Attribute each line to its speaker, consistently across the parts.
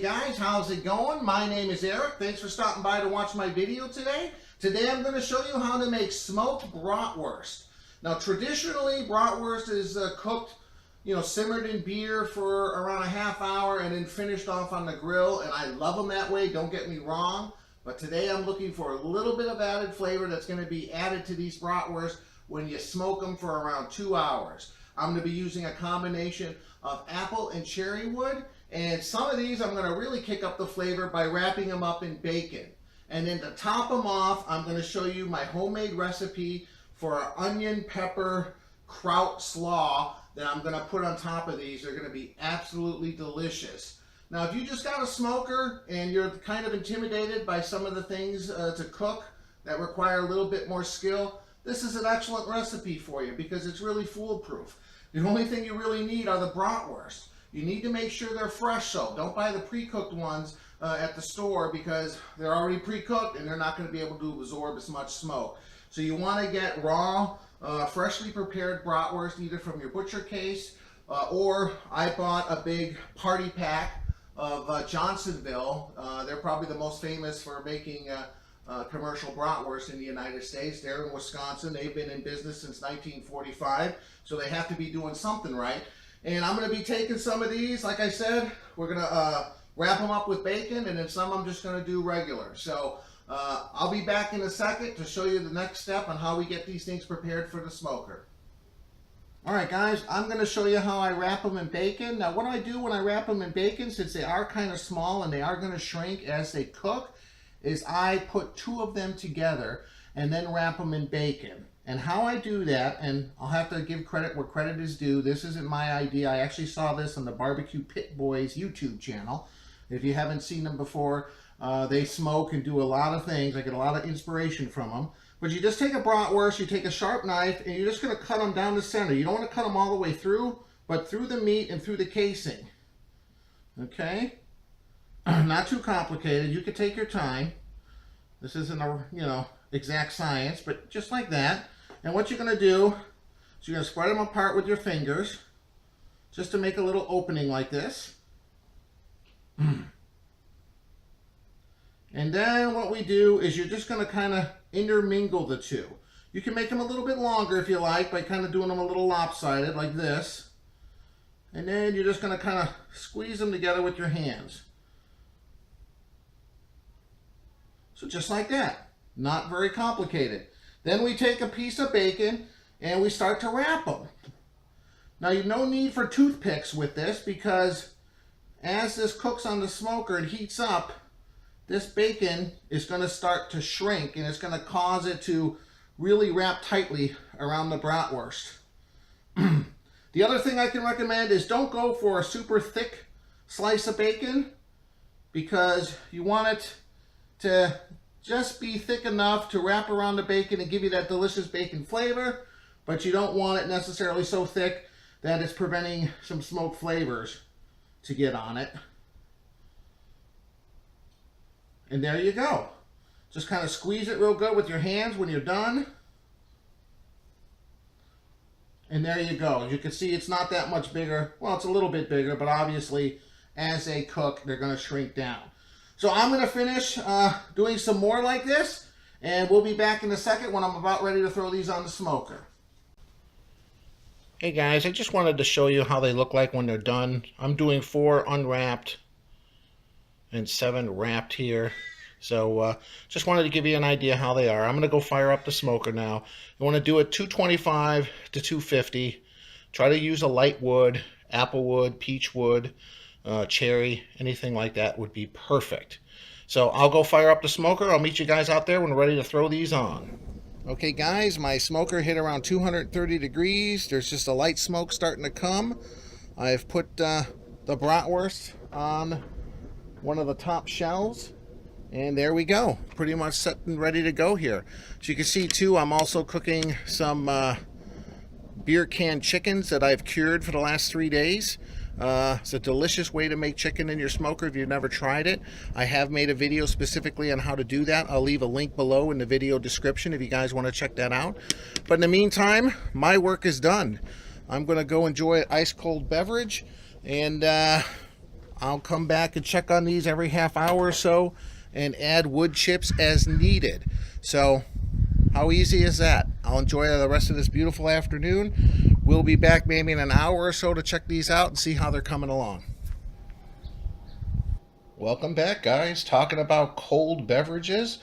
Speaker 1: guys, how's it going? My name is Eric. Thanks for stopping by to watch my video today. Today I'm going to show you how to make smoked bratwurst. Now traditionally bratwurst is cooked, simmered in beer for around a half hour and then finished off on the grill, and I love them that way, don't get me wrong. But today I'm looking for a little bit of added flavor that's going to be added to these bratwurst when you smoke them for around 2 hours. I'm going to be using a combination of apple and cherry wood, and some of these I'm going to really kick up the flavor by wrapping them up in bacon. And then to top them off, I'm going to show you my homemade recipe for an onion pepper Kraut Slaw that I'm going to put on top of these. They're going to be absolutely delicious. Now, if you just got a smoker and you're kind of intimidated by some of the things to cook that require a little bit more skill, this is an excellent recipe for you because it's really foolproof. The only thing you really need are the bratwurst. You need to make sure they're fresh, so don't buy the pre-cooked ones at the store because they're already pre-cooked and they're not going to be able to absorb as much smoke. So you want to get raw, freshly prepared bratwurst either from your butcher case or I bought a big party pack of Johnsonville. They're probably the most famous for making commercial bratwurst in the United States. They're in Wisconsin. They've been in business since 1945, so they have to be doing something right. And I'm going to be taking some of these, like I said, we're going to wrap them up with bacon, and then some I'm just going to do regular. So I'll be back in a second to show you the next step on how we get these things prepared for the smoker. Alright guys, I'm going to show you how I wrap them in bacon. Now what I do when I wrap them in bacon, since they are kind of small and they are going to shrink as they cook, is I put 2 of them together and then wrap them in bacon. And how I do that, and I'll have to give credit where credit is due, this isn't my idea. I actually saw this on the Barbecue Pit Boys YouTube channel. If you haven't seen them before, they smoke and do a lot of things. I get a lot of inspiration from them. But you just take a bratwurst, you take a sharp knife, and you're just going to cut them down the center. You don't want to cut them all the way through, but through the meat and through the casing. Okay? Not too complicated. You can take your time. This isn't a, exact science, but just like that. And what you're going to do is you're going to spread them apart with your fingers just to make a little opening like this. And then what we do is you're just going to kind of intermingle the two. You can make them a little bit longer if you like by kind of doing them a little lopsided like this. And then you're just going to kind of squeeze them together with your hands. So just like that. Not very complicated. Then we take a piece of bacon and we start to wrap them. Now you no need for toothpicks with this because as this cooks on the smoker and heats up, this bacon is going to start to shrink and it's going to cause it to really wrap tightly around the bratwurst. The other thing I can recommend is don't go for a super thick slice of bacon because you want it to just be thick enough to wrap around the bacon and give you that delicious bacon flavor, but you don't want it necessarily so thick that it's preventing some smoked flavors to get on it. And there you go. Just kind of squeeze it real good with your hands when you're done. And there you go. As you can see, it's not that much bigger. Well, it's a little bit bigger, but obviously as they cook, they're going to shrink down. So I'm going to finish doing some more like this, and we'll be back in a second when I'm about ready to throw these on the smoker. Hey guys, I just wanted to show you how they look like when they're done. I'm doing 4 unwrapped and 7 wrapped here. So just wanted to give you an idea how they are. I'm going to go fire up the smoker now. You want to do it 225 to 250. Try to use a light wood, apple wood, peach wood, cherry, anything like that would be perfect. So I'll go fire up the smoker. I'll meet you guys out there when we're ready to throw these on. Okay guys, my smoker hit around 230 degrees. There's just a light smoke starting to come. I've put the bratwurst on one of the top shelves, and there we go. Pretty much set and ready to go here. As you can see too, I'm also cooking some beer can chickens that I've cured for the last 3 days. It's a delicious way to make chicken in your smoker if you've never tried it. I have made a video specifically on how to do that. I'll leave a link below in the video description if you guys want to check that out. But in the meantime, my work is done. I'm going to go enjoy an ice cold beverage, and I'll come back and check on these every half hour or so and add wood chips as needed. So how easy is that? I'll enjoy the rest of this beautiful afternoon. We'll be back maybe in an hour or so to check these out and see how they're coming along. Welcome back, guys. Talking about cold beverages,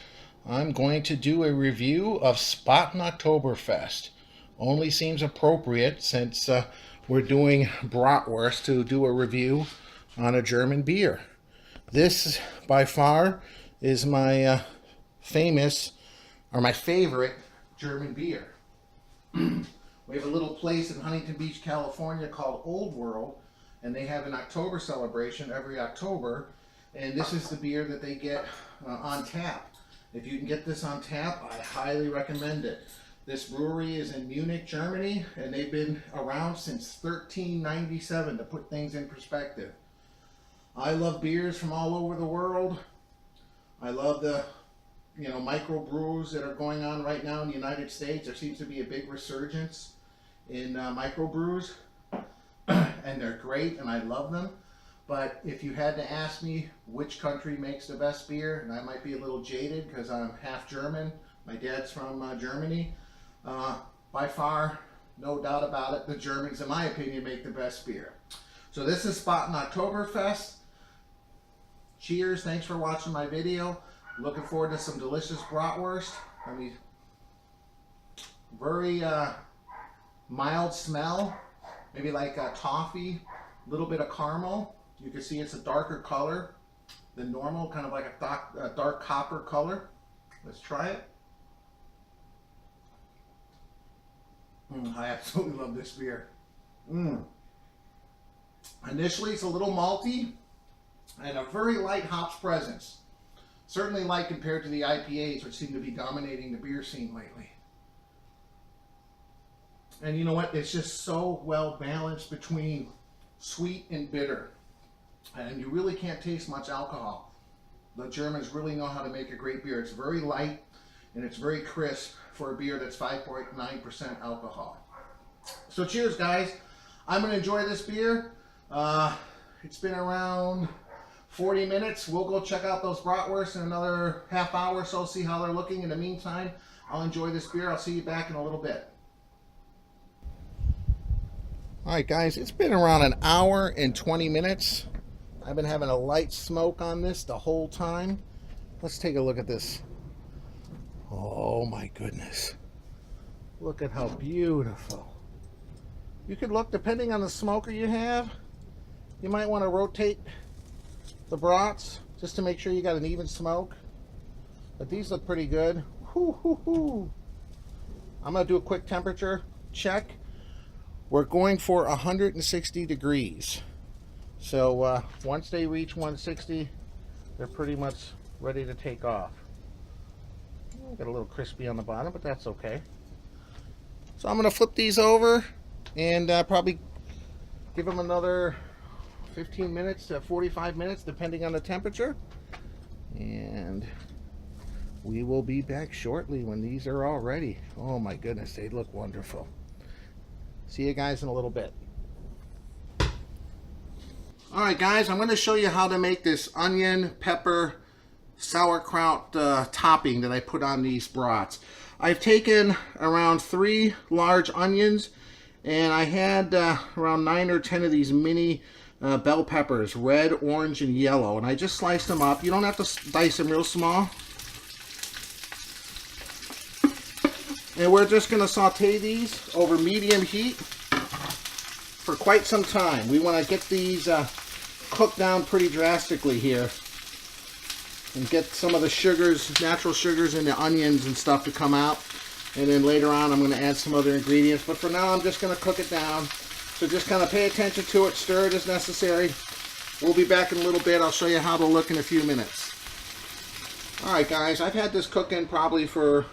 Speaker 1: I'm going to do a review of Spaten Oktoberfest. Only seems appropriate since we're doing Bratwurst to do a review on a German beer. This, by far, is my my favorite German beer. We have a little place in Huntington Beach, California called Old World, and they have an October celebration every October, and this is the beer that they get on tap. If you can get this on tap, I highly recommend it. This brewery is in Munich, Germany, and they've been around since 1397, to put things in perspective. I love beers from all over the world. I love the microbrews that are going on right now in the United States. There seems to be a big resurgence in microbrews, and they're great, and I love them. But if you had to ask me which country makes the best beer, and I might be a little jaded because I'm half German, my dad's from Germany, by far, no doubt about it, the Germans, in my opinion, make the best beer. So this is Spaten Oktoberfest. Cheers, thanks for watching my video. Looking forward to some delicious bratwurst. I mean, very mild smell, maybe like toffee, a little bit of caramel. You can see it's a darker color than normal, kind of like a dark copper color. Let's try it. I absolutely love this beer. Initially, it's a little malty and a very light hops presence. Certainly light compared to the IPAs, which seem to be dominating the beer scene lately. And you know what? It's just so well balanced between sweet and bitter. And you really can't taste much alcohol. The Germans really know how to make a great beer. It's very light and it's very crisp for a beer that's 5.9% alcohol. So cheers, guys. I'm going to enjoy this beer. It's been around 40 minutes. We'll go check out those bratwursts in another half hour or so, see how they're looking. In the meantime, I'll enjoy this beer. I'll see you back in a little bit. Alright guys, it's been around an hour and 20 minutes. I've been having a light smoke on this the whole time. Let's take a look at this. Oh my goodness. Look at how beautiful. You could look, depending on the smoker you have, you might want to rotate the brats just to make sure you got an even smoke. But these look pretty good. Hoo, hoo, hoo. I'm going to do a quick temperature check. We're going for 160 degrees. So once they reach 160, they're pretty much ready to take off. Got a little crispy on the bottom, but that's okay. So I'm going to flip these over and probably give them another 15 minutes to 45 minutes, depending on the temperature. And we will be back shortly when these are all ready. Oh my goodness, they look wonderful. See you guys in a little bit. Alright guys, I'm going to show you how to make this onion, pepper, sauerkraut topping that I put on these brats. I've taken around 3 large onions, and I had around 9 or 10 of these mini bell peppers, red, orange, and yellow, and I just sliced them up. You don't have to dice them real small. And we're just going to saute these over medium heat for quite some time. We want to get these cooked down pretty drastically here and get some of the sugars, natural sugars in the onions and stuff to come out. And then later on I'm going to add some other ingredients, but for now I'm just going to cook it down. So just kind of pay attention to it, stir it as necessary. We'll be back in a little bit. I'll show you how it'll look in a few minutes. Alright guys, I've had this cooking probably for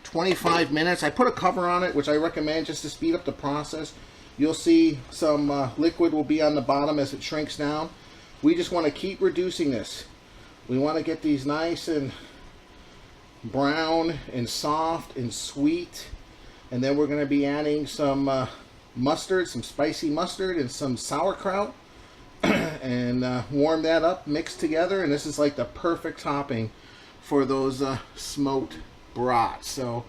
Speaker 1: 25 minutes. I put a cover on it, which I recommend just to speed up the process. You'll see some liquid will be on the bottom as it shrinks down. We just want to keep reducing this. We want to get these nice and brown and soft and sweet. And then we're going to be adding some mustard, some spicy mustard, and some sauerkraut. and warm that up, mix together, and this is like the perfect topping for those smoked brats. So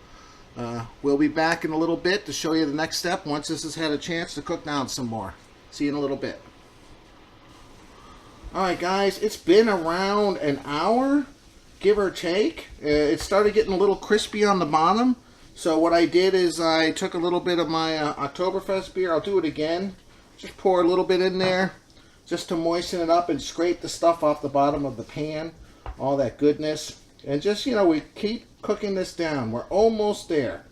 Speaker 1: we'll be back in a little bit to show you the next step once this has had a chance to cook down some more. See you in a little bit. Alright guys, it's been around an hour, give or take. It started getting a little crispy on the bottom. So what I did is I took a little bit of my Oktoberfest beer. I'll do it again. Just pour a little bit in there just to moisten it up and scrape the stuff off the bottom of the pan. All that goodness. And just, you know, we keep cooking this down. We're almost there.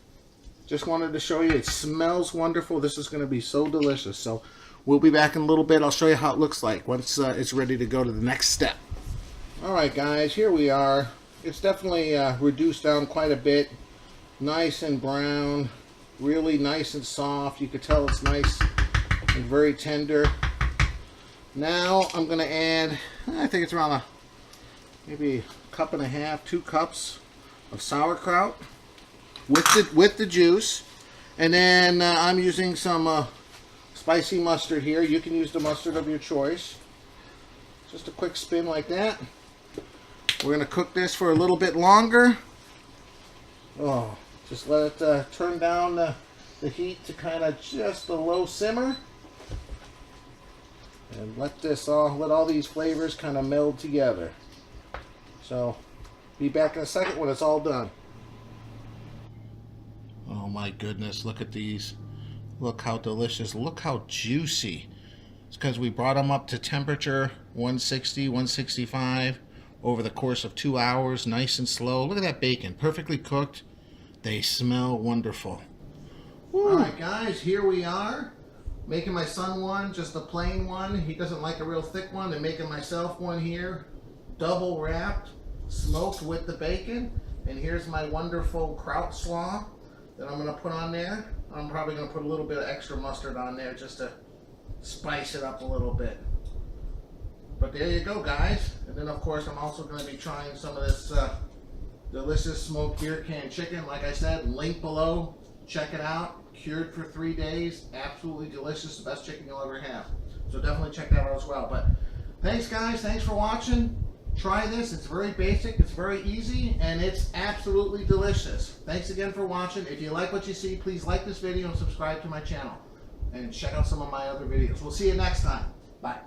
Speaker 1: Just wanted to show you. It smells wonderful. This is going to be so delicious. So we'll be back in a little bit. I'll show you how it looks like once it's ready to go to the next step. Alright guys, here we are. It's definitely reduced down quite a bit. Nice and brown. Really nice and soft. You could tell it's nice and very tender. Now I'm going to add, I think it's around maybe a cup and a half, 2 cups of sauerkraut with the juice. And then I'm using some spicy mustard here. You can use the mustard of your choice. Just a quick spin like that. We're going to cook this for a little bit longer. Oh, just let it turn down the heat to kind of just a low simmer. And let all these flavors kind of meld together. So, be back in a second when it's all done. Oh my goodness, look at these. Look how delicious. Look how juicy. It's because we brought them up to temperature 160, 165 over the course of 2 hours, nice and slow. Look at that bacon, perfectly cooked. They smell wonderful. Alright guys, here we are. Making my son one, just a plain one. He doesn't like a real thick one. And making myself one here, double wrapped, smoked with the bacon. And here's my wonderful Kraut Slaw that I'm going to put on there. I'm probably going to put a little bit of extra mustard on there just to spice it up a little bit. But there you go guys. And then of course I'm also going to be trying some of this delicious smoked beer can chicken. Like I said, link below. Check it out. Cured for 3 days. Absolutely delicious. The best chicken you'll ever have. So definitely check that out as well. But thanks guys. Thanks for watching. Try this. It's very basic. It's very easy. And it's absolutely delicious. Thanks again for watching. If you like what you see, please like this video and subscribe to my channel. And check out some of my other videos. We'll see you next time. Bye.